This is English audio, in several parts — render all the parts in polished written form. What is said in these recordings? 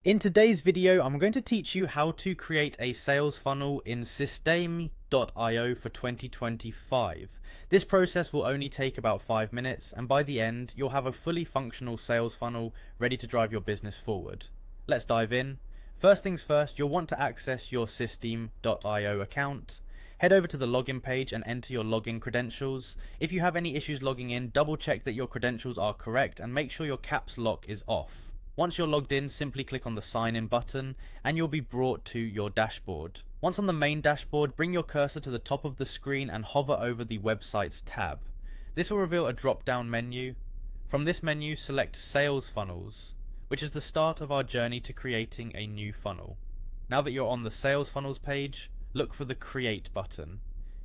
In today's video, I'm going to teach you how to create a sales funnel in Systeme.io for 2025. This process will only take about 5 minutes, and by the end, you'll have a fully functional sales funnel ready to drive your business forward. Let's dive in. First things first, you'll want to access your Systeme.io account. Head over to the login page and enter your login credentials. If you have any issues logging in, double check that your credentials are correct and make sure your caps lock is off. Once you're logged in, simply click on the sign in button and you'll be brought to your dashboard. Once on the main dashboard, bring your cursor to the top of the screen and hover over the websites tab. This will reveal a drop down menu. From this menu, select Sales Funnels, which is the start of our journey to creating a new funnel. Now that you're on the Sales Funnels page, look for the Create button.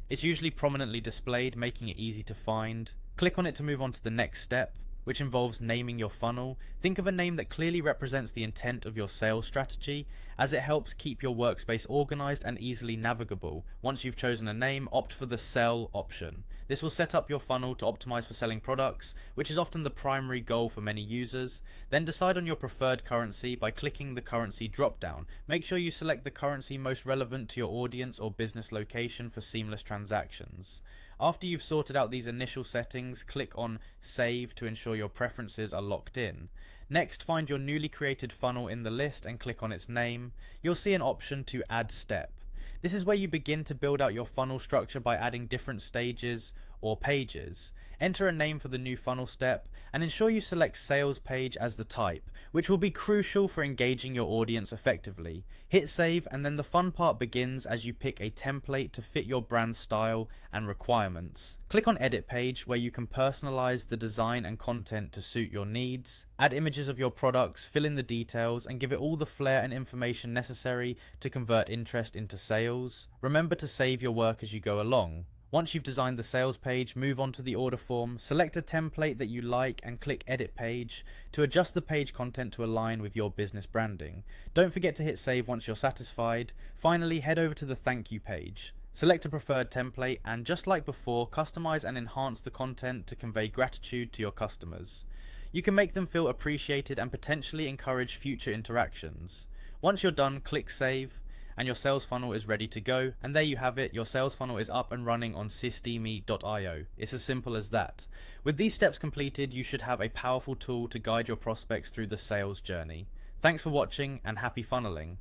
It's usually prominently displayed, making it easy to find. Click on it to move on to the next step, which involves naming your funnel. Think of a name that clearly represents the intent of your sales strategy, as it helps keep your workspace organized and easily navigable. Once you've chosen a name, opt for the Sell option. This will set up your funnel to optimize for selling products, which is often the primary goal for many users. Then decide on your preferred currency by clicking the currency drop-down. Make sure you select the currency most relevant to your audience or business location for seamless transactions. After you've sorted out these initial settings, click on Save to ensure your preferences are locked in. Next, find your newly created funnel in the list and click on its name. You'll see an option to Add Step. This is where you begin to build out your funnel structure by adding different stages or pages. Enter a name for the new funnel step and ensure you select Sales Page as the type, which will be crucial for engaging your audience effectively. Hit save and then the fun part begins as you pick a template to fit your brand style and requirements. Click on Edit Page where you can personalize the design and content to suit your needs. Add images of your products, fill in the details and give it all the flair and information necessary to convert interest into sales. Remember to save your work as you go along. Once you've designed the sales page, move on to the order form, select a template that you like and click Edit Page to adjust the page content to align with your business branding. Don't forget to hit save once you're satisfied. Finally, head over to the thank you page. Select a preferred template and, just like before, customize and enhance the content to convey gratitude to your customers. You can make them feel appreciated and potentially encourage future interactions. Once you're done, click save and your sales funnel is ready to go. And there you have it, your sales funnel is up and running on Systeme.io. It's as simple as that. With these steps completed, you should have a powerful tool to guide your prospects through the sales journey. Thanks for watching and happy funneling.